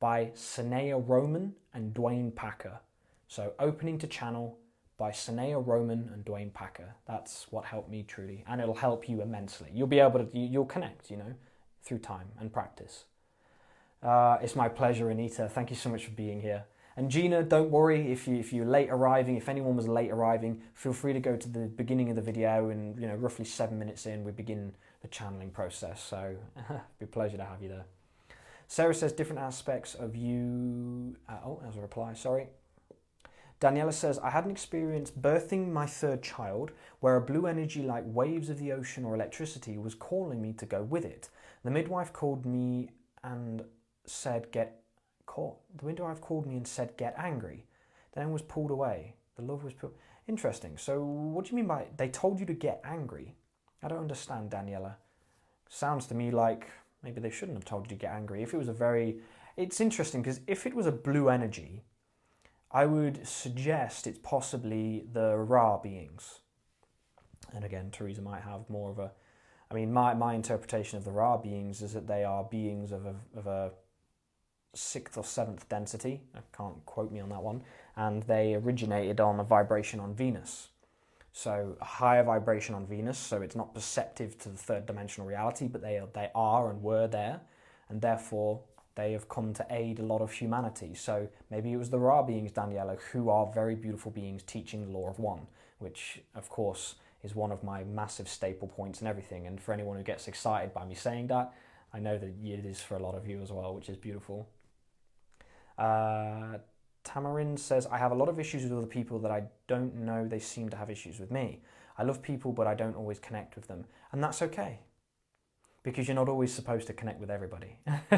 by Sanaya Roman and Dwayne Packer. So Opening to Channel by Sanaya Roman and Dwayne Packer. That's what helped me truly, and it'll help you immensely. You'll be able to, you'll connect, through time and practice. It's my pleasure, Anita. Thank you so much for being here. And Gina, don't worry if you're late arriving. If anyone was late arriving, feel free to go to the beginning of the video, and roughly 7 minutes in, we begin the channeling process. So it'd be a pleasure to have you there. Sarah says different aspects of you. Oh, as a reply, sorry. Daniela says, I had an experience birthing my 3rd child where a blue energy like waves of the ocean or electricity was calling me to go with it. The midwife called me and said, get angry. Then I was pulled away. The love was pulled. Interesting. So what do you mean by they told you to get angry? I don't understand, Daniela. Sounds to me like maybe they shouldn't have told you to get angry. If it was it's interesting because if it was a blue energy, I would suggest it's possibly the Ra beings. And again, Teresa might have more of my interpretation of the Ra beings is that they are beings of a 6th or 7th density. I can't quote me on that one. And they originated on a vibration on Venus. So a higher vibration on Venus, so it's not perceptive to the 3rd dimensional reality, but they are and were there, and therefore they have come to aid a lot of humanity. So maybe it was the Ra beings, Daniela, who are very beautiful beings teaching the law of one, which of course is one of my massive staple points and everything. And for anyone who gets excited by me saying that, I know that it is for a lot of you as well, which is beautiful. Tamarin says, I have a lot of issues with other people that I don't know they seem to have issues with me. I love people, but I don't always connect with them. And that's okay. Because you're not always supposed to connect with everybody. And I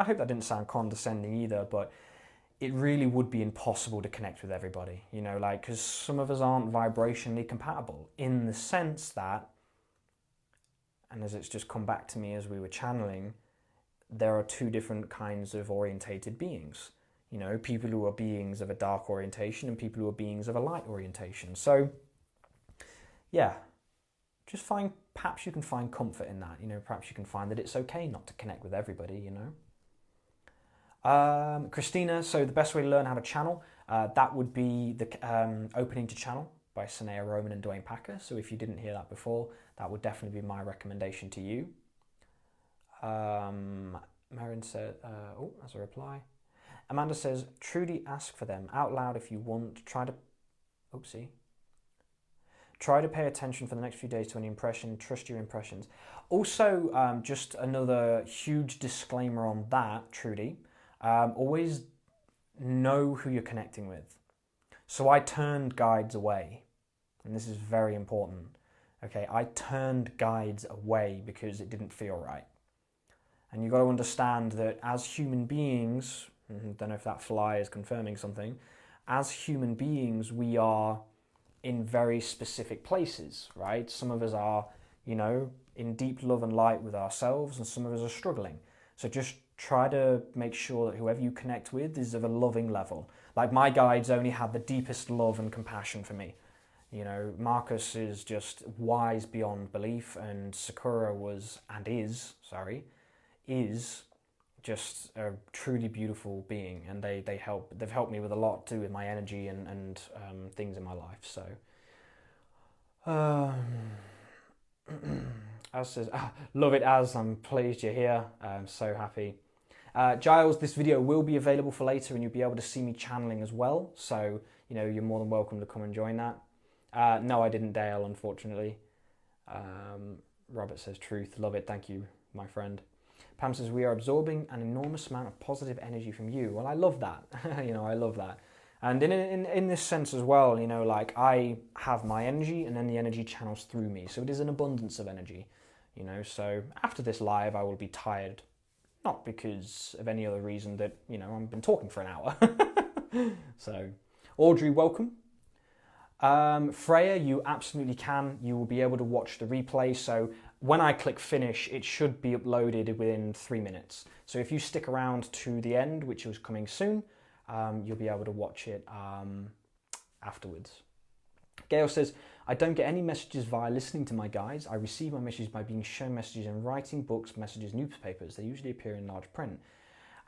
hope that didn't sound condescending either, but it really would be impossible to connect with everybody, because some of us aren't vibrationally compatible in the sense that, and as it's just come back to me as we were channeling, there are 2 different kinds of orientated beings. People who are beings of a dark orientation and people who are beings of a light orientation. So, yeah, just perhaps you can find comfort in that. Perhaps you can find that it's okay not to connect with everybody, Christina, so the best way to learn how to channel, that would be the Opening to Channel by Sanaya Roman and Dwayne Packer. So if you didn't hear that before, that would definitely be my recommendation to you. Marin said, as a reply. Amanda says, Trudy, ask for them out loud if you want. Try to pay attention for the next few days to any impression. Trust your impressions. Also, just another huge disclaimer on that, Trudy. Always know who you're connecting with. So I turned guides away, and this is very important. Okay, I turned guides away because it didn't feel right. And you've got to understand that as human beings, don't know if that fly is confirming something, as human beings, we are in very specific places, right? Some of us are, in deep love and light with ourselves, and some of us are struggling. So just try to make sure that whoever you connect with is of a loving level. Like my guides only had the deepest love and compassion for me. Marcus is just wise beyond belief, and Sakura is just a truly beautiful being, and they've helped me with a lot too, with my energy and things in my life. So As says, love it, as I'm pleased you're here. I'm so happy. Giles, this video will be available for later, and you'll be able to see me channeling as well. So, you're more than welcome to come and join that. No, I didn't, Dale, unfortunately. Robert says, truth, love it, thank you, my friend. Pam says, we are absorbing an enormous amount of positive energy from you. Well, I love that. You know, I love that. And in this sense as well, you know, like I have my energy and then the energy channels through me. So it is an abundance of energy, you know. So after this live, I will be tired, not because of any other reason that, you know, I've been talking for an hour. So, Audrey, welcome. Freya, you absolutely can. You will be able to watch the replay. So when I click finish, it should be uploaded within 3 minutes. So if you stick around to the end, which is coming soon, you'll be able to watch it afterwards. Gail says, I don't get any messages via listening to my guides. I receive my messages by being shown messages in writing, books, messages, newspapers. They usually appear in large print.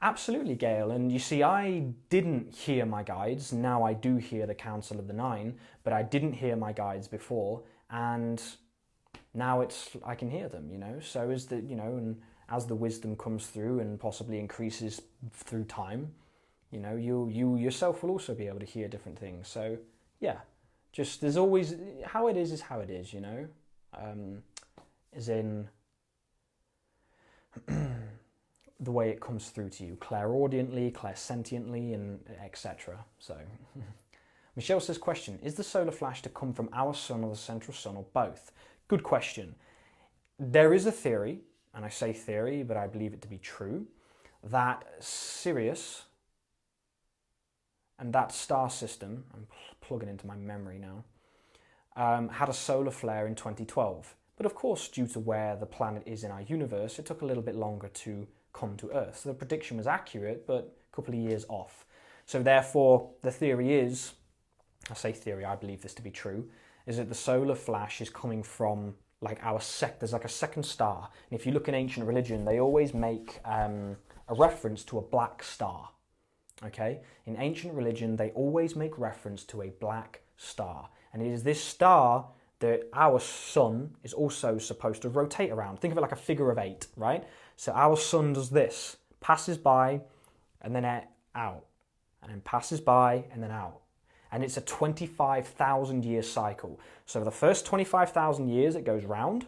Absolutely, Gail. And you see, I didn't hear my guides. Now I do hear the Council of the Nine, but I didn't hear my guides before. And now I can hear them, you know. So as and as the wisdom comes through and possibly increases through time, you know, you yourself will also be able to hear different things. So yeah, just there's always how it is how it is, you know. As in the way it comes through to you, clairaudiently, clairsentiently, and etc. So, Michelle says, question, is the solar flash to come from our sun or the central sun or both? Good question. There is a theory, and I say theory, but I believe it to be true, that Sirius and that star system, I'm plugging into my memory now, had a solar flare in 2012. But of course, due to where the planet is in our universe, it took a little bit longer to come to Earth. So the prediction was accurate, but a couple of years off. So therefore, the theory is, I say theory, I believe this to be true, is that the solar flash is coming from like there's like a second star. And if you look in ancient religion, they always make a reference to a black star. Okay? In ancient religion, they always make reference to a black star. And it is this star that our sun is also supposed to rotate around. Think of it like a figure of 8, right? So our sun does this, passes by and then out, and then passes by and then out. And it's a 25,000 year cycle. So the first 25,000 years it goes round,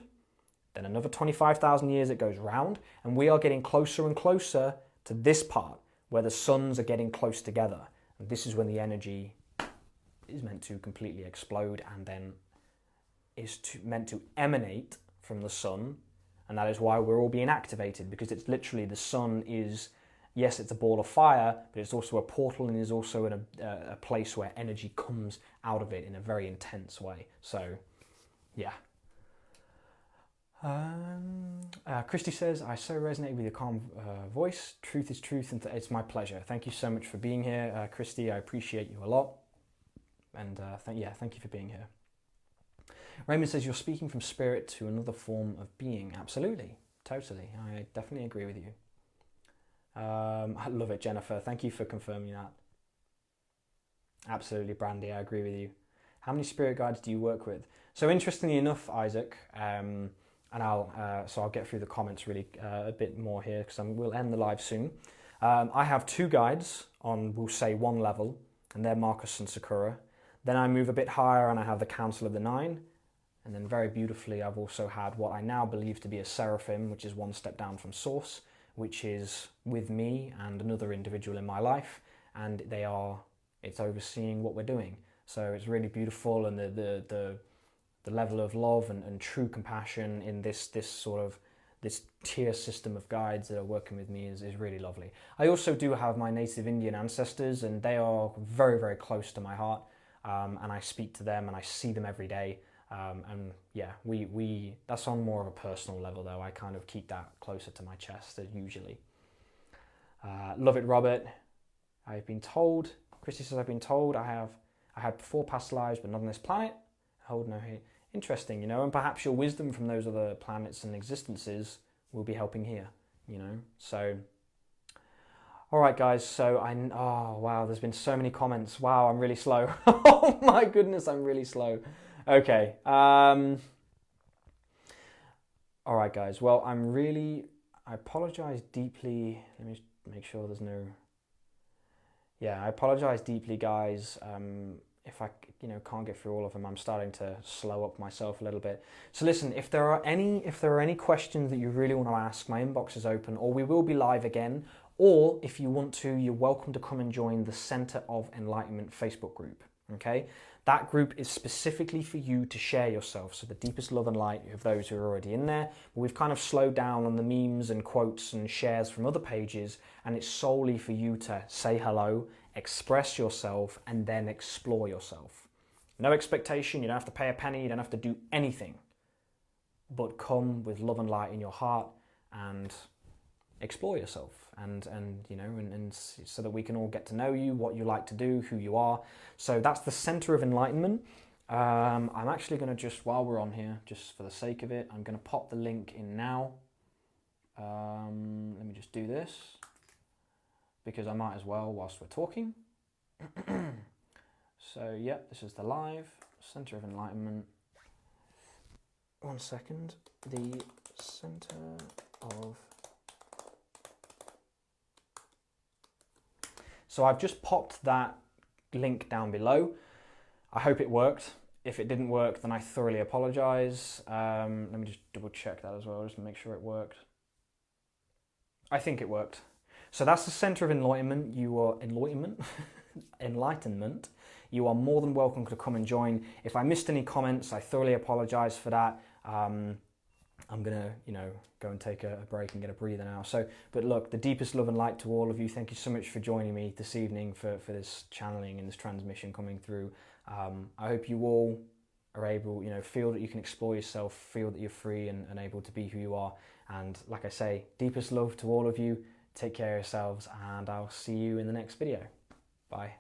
then another 25,000 years it goes round, and we are getting closer and closer to this part where the suns are getting close together. And this is when the energy is meant to completely explode and then meant to emanate from the sun, and that is why we're all being activated, because it's literally the sun is, yes, it's a ball of fire, but it's also a portal and is also in a place where energy comes out of it in a very intense way. So, yeah. Christy says, I so resonate with your calm voice. Truth is truth, and it's my pleasure. Thank you so much for being here, Christy. I appreciate you a lot, and thank you for being here. Raymond says, you're speaking from spirit to another form of being. Absolutely, totally. I definitely agree with you. I love it, Jennifer. Thank you for confirming that. Absolutely, Brandy, I agree with you. How many spirit guides do you work with? So interestingly enough, Isaac, and I'll get through the comments really a bit more here because we'll end the live soon. I have 2 guides on, we'll say, 1 level, and they're Marcus and Sakura. Then I move a bit higher and I have the Council of the Nine. And then very beautifully, I've also had what I now believe to be a Seraphim, which is 1 step down from Source, which is with me and another individual in my life. And it's overseeing what we're doing. So it's really beautiful, and the level of love and true compassion in this tier system of guides that are working with me is really lovely. I also do have my native Indian ancestors, and they are very, very close to my heart. And I speak to them and I see them every day. And yeah, that's on more of a personal level though. I kind of keep that closer to my chest usually. Love it, Robert. I've been told, Christy says, I've been told I had 4 past lives, but not on this planet. I hold no hate. Interesting, you know, and perhaps your wisdom from those other planets and existences will be helping here, you know. So, all right, guys. So oh wow, there's been so many comments. Wow, I'm really slow. Oh my goodness, I'm really slow. Okay. All right, guys. Well, I apologize deeply. Let me make sure there's no. Yeah, I apologize deeply, guys. if I can't get through all of them, I'm starting to slow up myself a little bit. So listen, if there are any questions that you really want to ask, my inbox is open, or we will be live again. Or if you want to, you're welcome to come and join the Center of Enlightenment Facebook group. Okay, that group is specifically for you to share yourself. So the deepest love and light of those who are already in there. But we've kind of slowed down on the memes and quotes and shares from other pages, and it's solely for you to say hello, express yourself, and then explore yourself. No expectation, you don't have to pay a penny, you don't have to do anything. But come with love and light in your heart and explore yourself, and so that we can all get to know you, what you like to do, who you are. So that's the Center of Enlightenment. I'm actually going to just, while we're on here, just for the sake of it, I'm going to pop the link in now. Let me just do this, because I might as well whilst we're talking. So yeah, this is the live Center of Enlightenment. 1 second. The Center of... So I've just popped that link down below. I hope it worked. If it didn't work, then I thoroughly apologise. Let me just double check that as well, just to make sure it worked. I think it worked. So that's the Center of Enlightenment. Enlightenment. You are more than welcome to come and join. If I missed any comments, I thoroughly apologise for that. I'm gonna, go and take a break and get a breather now. So, but look, the deepest love and light to all of you. Thank you so much for joining me this evening for this channeling and this transmission coming through. I hope you all are able, feel that you can explore yourself, feel that you're free and able to be who you are. And like I say, deepest love to all of you. Take care of yourselves, and I'll see you in the next video. Bye.